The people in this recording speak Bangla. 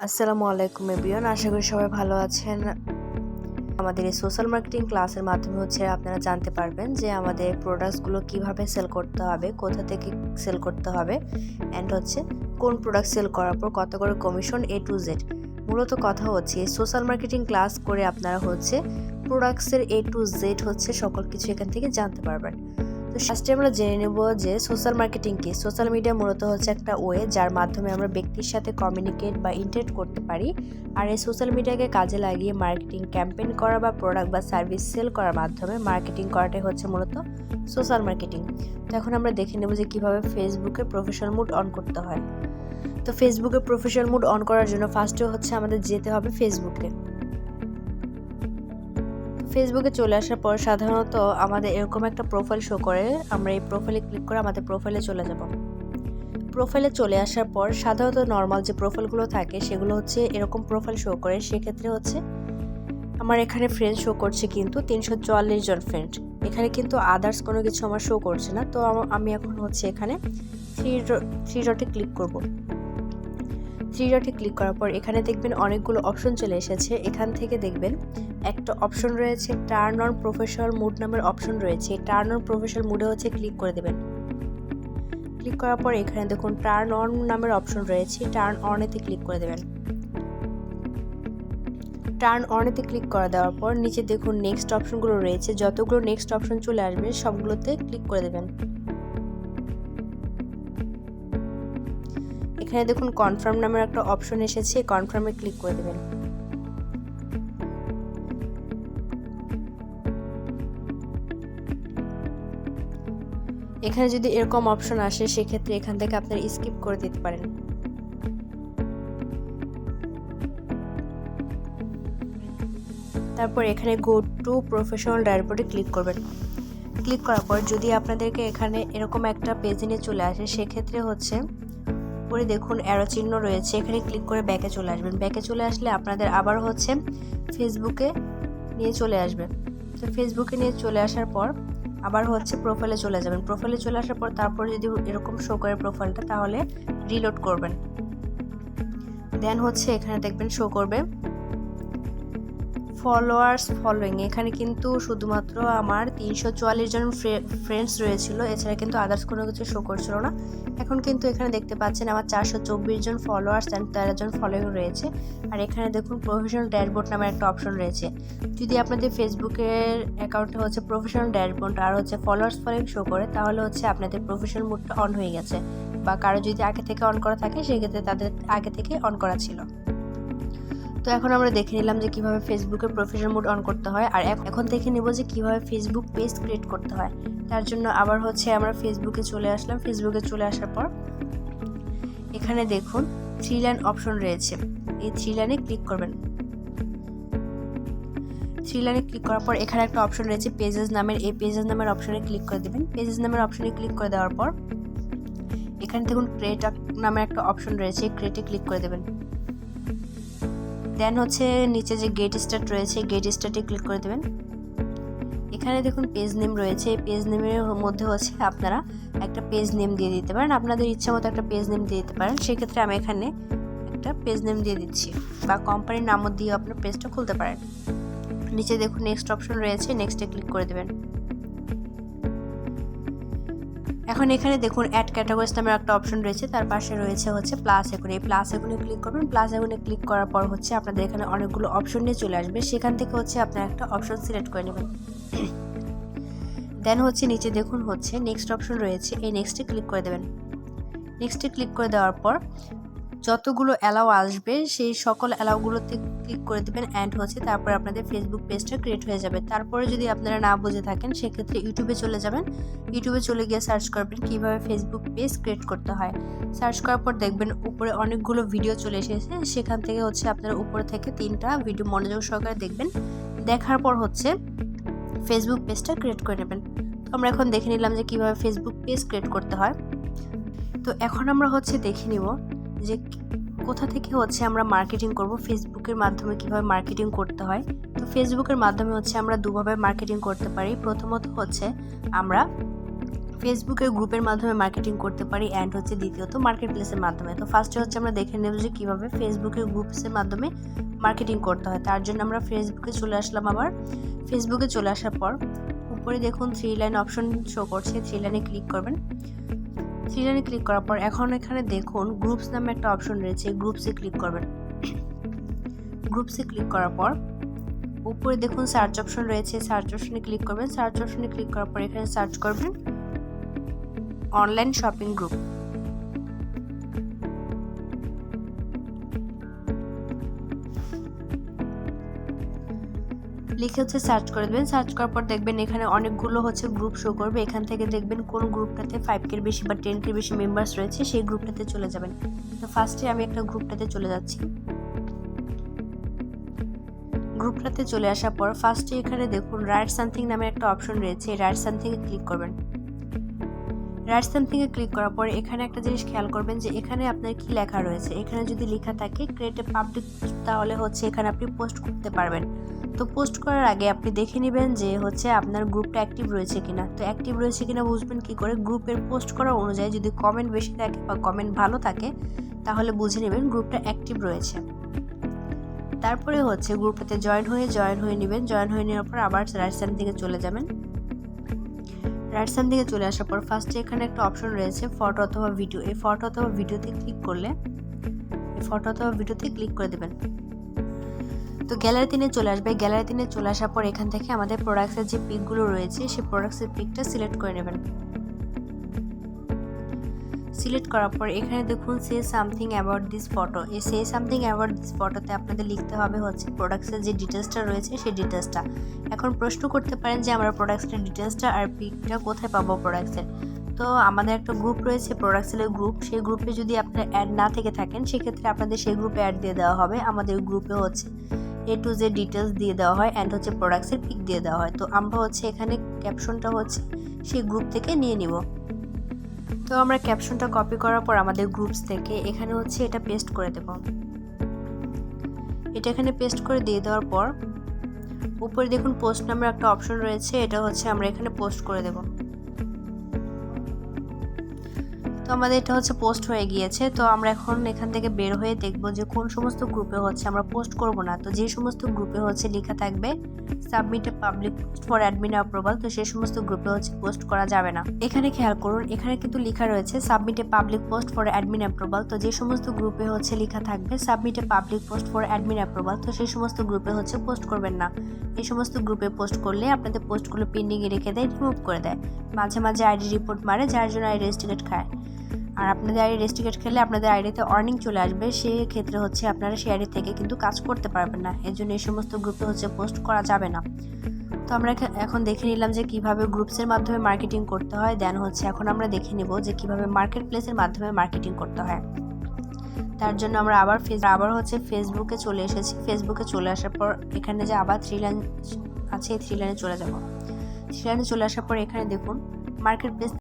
আসসালামু আলাইকুম এভরিওয়ান, আশা করি সবাই ভালো আছেন। আমাদের এই সোশ্যাল মার্কেটিং ক্লাসের মাধ্যমে আপনারা জানতে পারবেন যে আমাদের প্রোডাক্টসগুলো কিভাবে সেল করতে হবে, কোথা থেকে সেল করতে হবে, অ্যান্ড কোন প্রোডাক্ট সেল করার পর কত করে কমিশন A to Z। মূলত কথা হচ্ছে এই সোশ্যাল মার্কেটিং ক্লাস করে আপনারা প্রোডাক্টসের A to Z সকল কিছু এখান থেকে জানতে পারবেন। তো ফার্স্টে আমরা জেনে নেব যে সোশ্যাল মার্কেটিং কি। সোশ্যাল মিডিয়া মূলত একটা ওয়ে যার মাধ্যমে আমরা ব্যক্তির সাথে কমিউনিকেট বা ইন্টারেক্ট করতে পারি। আর এই সোশ্যাল মিডিয়াকে কাজে লাগিয়ে মার্কেটিং ক্যাম্পেইন করা বা প্রোডাক্ট বা সার্ভিস সেল করার মাধ্যমে মার্কেটিং করাটাই মূলত সোশ্যাল মার্কেটিং। তো এখন আমরা দেখে নেব যে কীভাবে ফেসবুকে প্রফেশনাল মুড অন করতে হয়। তো ফেসবুকে প্রফেশনাল মুড অন করার জন্য ফার্স্টে আমাদের যেতে হবে ফেসবুকে চলে আসার পর সাধারণত আমাদের এরকম একটা প্রোফাইল শো করে। আমরা এই প্রোফাইলে ক্লিক করে আমাদের প্রোফাইলে চলে যাব। প্রোফাইলে চলে আসার পর সাধারণত নর্মাল যে প্রোফাইলগুলো থাকে সেগুলো এরকম প্রোফাইল শো করে। সেক্ষেত্রে আমার এখানে ফ্রেন্ড শো করছে কিন্তু 344 জন ফ্রেন্ড। এখানে কিন্তু আদার্স কোনো কিছু আমার শো করছে না। তো আমি এখন এখানে থ্রি ডটে ক্লিক করব। থ্রি ডটে ক্লিক করার পর এখানে দেখবেন অনেকগুলো অপশন চলে এসেছে। এখান থেকে দেখবেন একটা অপশন রয়েছে টার্ন অন প্রফেশনাল মুড নামের অপশন রয়েছে। টার্ন অন প্রফেশনাল মুডে ক্লিক করে দেবেন। ক্লিক করার পর এখানে দেখুন টার্ন অন নামের অপশন রয়েছে। টার্ন অনেতে ক্লিক করে দেবেন। টার্ন অনেতে ক্লিক করে দেওয়ার পর নিচে দেখুন নেক্সট অপশনগুলো রয়েছে। যতগুলো নেক্সট অপশন চলে আসবে সবগুলোতে ক্লিক করে দেবেন। এখানে দেখুন কনফার্ম নামের একটা অপশন এসেছে। কনফার্মে ক্লিক করে দেবেন। এখানে যদি এরকম অপশন আসে সেক্ষেত্রে এখান থেকে আপনারা স্কিপ করে দিতে পারেন। তারপর এখানে গো টু প্রফেশনাল ড্যাশবোর্ডে ক্লিক করবেন। ক্লিক করার পর যদি আপনাদেরকে এখানে এরকম একটা পেজে নিয়ে চলে আসে সেক্ষেত্রে উপরে দেখুন অ্যারো চিহ্ন রয়েছে। এখানে ক্লিক করে ব্যাকে চলে আসবেন। ব্যাকে চলে আসলে আপনাদের আবার ফেসবুকে নিয়ে চলে আসবে। তো ফেসবুকে নিয়ে চলে আসার পর আবার প্রোফাইলে চলে যাবেন। প্রোফাইলে চলে আসার পর তারপর যদি এরকম শো করে প্রোফাইলটা তাহলে রিলোড করবেন। দেন এখানে দেখবেন শো করবে ফলোয়ার্স ফলোয়িং। এখানে কিন্তু শুধুমাত্র আমার 344 জন ফ্রেন্ডস রয়েছিল, এছাড়া কিন্তু আদার্স কোনো কিছু শো করছিল না। এখন কিন্তু এখানে দেখতে পাচ্ছেন আমার 424 জন ফলোয়ার্স অ্যান্ড 13 জন ফলোয়িং রয়েছে। আর এখানে দেখুন প্রফেশনাল ড্যাশবোর্ড নামে একটা অপশন রয়েছে। যদি আপনাদের ফেসবুকের অ্যাকাউন্টে প্রফেশনাল ড্যাশবোর্ড আর ফলোয়ার্স ফলোয়িং শো করে তাহলে আপনাদের প্রফেশনাল মুডটা অন হয়ে গেছে, বা কারো যদি আগে থেকে অন করা থাকে সেক্ষেত্রে তাদের আগে থেকে অন করা ছিল। তো এখন আমরা দেখে নিলাম যে কিভাবে ফেসবুকে প্রফেশনাল মুড অন করতে হয়। আর এখন দেখে নেব যে কিভাবে ফেসবুক পেজ ক্রিয়েট করতে হয়। তার জন্য আবার আমরা ফেসবুকে চলে আসলাম। ফেসবুকে চলে আসার পর এখানে দেখুন 3 লাইন অপশন রয়েছে। এই 3 লাইনে ক্লিক করবেন। 3 লাইনে ক্লিক করার পর এখানে একটা অপশন রয়েছে পেজেস নামের। এই পেজেস নামের অপশনে ক্লিক করে দেবেন। পেজেস নামের অপশনে ক্লিক করে দেওয়ার পর এখানে দেখুন ক্রিয়েট নামের একটা অপশন রয়েছে। ক্রিয়েটে ক্লিক করে দেবেন। দেন নিচে যে গেট স্টার্ট রয়েছে গেট স্টার্টে ক্লিক করে দেবেন। এখানে দেখুন পেজ নেম রয়েছে। এই পেজ নেমের মধ্যে আপনারা একটা পেজ নেম দিয়ে দিতে পারেন। আপনাদের ইচ্ছা মতো একটা পেজ নেম দিয়ে দিতে পারেন। সেক্ষেত্রে আমি এখানে একটা পেজ নেম দিয়ে দিচ্ছি, বা কোম্পানির নামও দিয়ে আপনার পেজটা খুলতে পারেন। নিচে দেখুন নেক্সট অপশন রয়েছে, নেক্সটে ক্লিক করে দেবেন। এখন এখানে দেখুন অ্যাড ক্যাটাগরিজ নামের একটা অপশন রয়েছে। তার পাশে রয়েছে প্লাস আইকন। এই প্লাস আইকনে ক্লিক করবেন। প্লাস আইকনে ক্লিক করার পর আপনাদের এখানে অনেকগুলো অপশন নিয়ে চলে আসবে। সেখান থেকে আপনারা একটা অপশন সিলেক্ট করে নেবেন। দেন নিচে দেখুন নেক্সট অপশন রয়েছে। এই নেক্সটে ক্লিক করে দেবেন। নেক্সটে ক্লিক করে দেওয়ার পর যতগুলো অ্যালাউ আসবে সেই সকল অ্যালাউগুলোতে ক্লিক করে দেবেন। অ্যান্ড তারপর আপনাদের ফেসবুক পেজটা ক্রিয়েট হয়ে যাবে। তারপরে যদি আপনারা না বুঝে থাকেন সেক্ষেত্রে ইউটিউবে চলে যাবেন। ইউটিউবে চলে গিয়ে সার্চ করবেন কীভাবে ফেসবুক পেজ ক্রিয়েট করতে হয়। সার্চ করার পর দেখবেন উপরে অনেকগুলো ভিডিও চলে এসেছে। সেখান থেকে আপনারা উপরে থেকে 3টা ভিডিও মনোযোগ সহকারে দেখবেন। দেখার পর ফেসবুক পেজটা ক্রিয়েট করে নেবেন। তো আমরা এখন দেখে নিলাম যে কীভাবে ফেসবুক পেজ ক্রিয়েট করতে হয়। তো এখন আমরা দেখে নিব যে কোথা থেকে আমরা মার্কেটিং করব। ফেসবুকের মাধ্যমে কিভাবে মার্কেটিং করতে হয়। তো ফেসবুকের মাধ্যমে আমরা দুভাবে মার্কেটিং করতে পারি। প্রথমত আমরা ফেসবুকের গ্রুপের মাধ্যমে মার্কেটিং করতে পারি অ্যান্ড হচ্ছে দ্বিতীয়ত মার্কেট প্লেসের মাধ্যমে। তো ফার্স্টে হচ্ছে আমরা দেখে নেব যে কীভাবে ফেসবুকের গ্রুপসের মাধ্যমে মার্কেটিং করতে হয়। তার জন্য আমরা ফেসবুকে চলে আসলাম। আবার ফেসবুকে চলে আসার পর উপরে দেখুন 3 লাইন অপশন শো করছে, 3 লাইনে ক্লিক করবেন। 3 লাইনে ক্লিক করার পর এখন এখানে দেখুন গ্রুপস নামে একটা অপশন রয়েছে, গ্রুপসে ক্লিক করবেন। গ্রুপসে ক্লিক করার পর উপরে দেখুন সার্চ অপশন রয়েছে, সার্চ অপশনে ক্লিক করবেন। সার্চ অপশনে ক্লিক করার পর এখানে সার্চ করবেন অনলাইন শপিং গ্রুপ। লিখে হচ্ছে সার্চ করে দেবেন। সার্চ করার পর দেখবেন এখানে অনেকগুলো হচ্ছে গ্রুপ শো করবে। এখান থেকে দেখবেন কোন গ্রুপটাতে 5K বেশি বা 10K বেশি মেম্বার্স রয়েছে সেই গ্রুপটাতে চলে যাবেন। তো ফার্স্টে আমি একটা গ্রুপটাতে চলে যাচ্ছি। গ্রুপটাতে চলে আসার পর ফার্স্টে এখানে দেখুন রাইট সামথিং নামে একটা অপশন রয়েছে, রাইট সামথিংয়ে ক্লিক করবেন। রাইট সামথিংয়ে ক্লিক করার পর এখানে একটা জিনিস খেয়াল করবেন যে এখানে আপনার কি লেখা রয়েছে। এখানে যদি লেখা থাকে ক্রিয়েট এ পাবলিক, তাহলে হচ্ছে এখানে আপনি পোস্ট করতে পারবেন। তো পোস্ট করার আগে আপনি দেখে নেবেন যে হচ্ছে আপনার গ্রুপটা অ্যাক্টিভ রয়েছে কিনা। তো অ্যাক্টিভ রয়েছে কিনা বুঝবেন কি করে, গ্রুপের পোস্ট করা অনুযায়ী যদি কমেন্ট বেশি থাকে বা কমেন্ট ভালো থাকে তাহলে বুঝে নেবেন গ্রুপটা অ্যাক্টিভ রয়েছে। তারপরে হচ্ছে গ্রুপটাতে জয়েন হয়ে নেবেন। জয়েন হয়ে নেওয়ার পর আবার রাইট সাইড দিকে চলে যাবেন। রাইট সাইড দিকে চলে আসার পর ফার্স্টে এখানে একটা অপশন রয়েছে ফটো অথবা ভিডিও। এই ফটো অথবা ভিডিওতে ক্লিক করলে ক্লিক করে দেবেন। তো গ্যালারি 3-এ চলে আসবে। গ্যালারি 3-এ চলে আসার পর এখান থেকে আমাদের প্রোডাক্টসের যে পিকগুলো রয়েছে সেই প্রোডাক্টসের পিকটা সিলেক্ট করে নেবেন। সিলেক্ট করার পর এখানে দেখুন say something about this photo. এই সে সামথিং অ্যাবাউট দিস ফটোতে আপনাদের লিখতে হবে হচ্ছে প্রোডাক্টসের যে ডিটেলসটা রয়েছে সেই ডিটেলসটা। এখন প্রশ্ন করতে পারেন যে আমরা প্রোডাক্টসের ডিটেলসটা আর পিকটা কোথায় পাবো প্রোডাক্টসের। তো আমাদের একটা গ্রুপ রয়েছে প্রোডাক্টসের গ্রুপ, সেই গ্রুপে যদি আপনারা অ্যাড না থেকে থাকেন সেক্ষেত্রে আপনাদের সেই গ্রুপে অ্যাড দিয়ে দেওয়া হবে। আমাদের গ্রুপে হচ্ছে A to Z ডিটেলস দিয়ে দেওয়া হয় অ্যান্ড হচ্ছে প্রোডাক্টসের পিক দিয়ে দেওয়া হয়। তো আমরা হচ্ছে এখানে ক্যাপশনটা হচ্ছে সেই গ্রুপ থেকে নিয়ে নিব। তো আমরা ক্যাপশনটা কপি করার পর আমাদের গ্রুপস থেকে এখানে হচ্ছে এটা পেস্ট করে দেব। এটা এখানে পেস্ট করে দিয়ে দেওয়ার পর উপরে দেখুন পোস্ট নামের একটা অপশন রয়েছে, এটা হচ্ছে আমরা এখানে পোস্ট করে দেব। তো আমাদের এটা হচ্ছে পোস্ট হয়ে গিয়েছে। তো আমরা এখন এখান থেকে বের হয়ে দেখব যে কোন সমস্ত গ্রুপে হচ্ছে আমরা পোস্ট করব না। তো যে সমস্ত গ্রুপে হচ্ছে লেখা থাকবে submit a public post for admin approval, তো সেই সমস্ত গ্রুপে হচ্ছে পোস্ট করা যাবে না। এখানে খেয়াল করুন এখানে কিন্তু লেখা রয়েছে submit a public post for admin approval. তো যে সমস্ত গ্রুপে হচ্ছে লেখা থাকবে submit a public post for admin approval, তো সেই সমস্ত গ্রুপে হচ্ছে পোস্ট করবেন না। এই সমস্ত গ্রুপে পোস্ট করলে আপনাদের পোস্টগুলো পেন্ডিংয়ে রেখে দেয়, রিমুভ করে দেয়। মাঝে মাঝে আইডি রিপোর্ট মারে, যার জন্য আইডি রেস্ট্রিক্ট খায়। আর আপনাদের আইডি রেস্ট্রিক্ট খেলে আপনাদের আইডিতে ওয়ার্নিং চলে আসবে, সেই ক্ষেত্রে হচ্ছে আপনারা সেই আইডি থেকে কিন্তু কাজ করতে পারবেন না। এর জন্য এই সমস্ত গ্রুপে হচ্ছে পোস্ট করা যাবে না। তো আমরা এখন দেখে নিলাম যে কিভাবে গ্রুপসের মাধ্যমে মার্কেটিং করতে হয়। দেন হচ্ছে এখন আমরা দেখে নেব যে কিভাবে মার্কেট প্লেসের মাধ্যমে মার্কেটিং করতে হয়। তার জন্য আমরা আবার হচ্ছে ফেসবুকে চলে এসেছি। ফেসবুকে চলে আসার পর এখানে যে আবার 3 লাইন আছে, এই 3 লাইনে চলে যাব। 3 লাইনে চলে আসার পর এখানে দেখুন মার্কেট প্লেস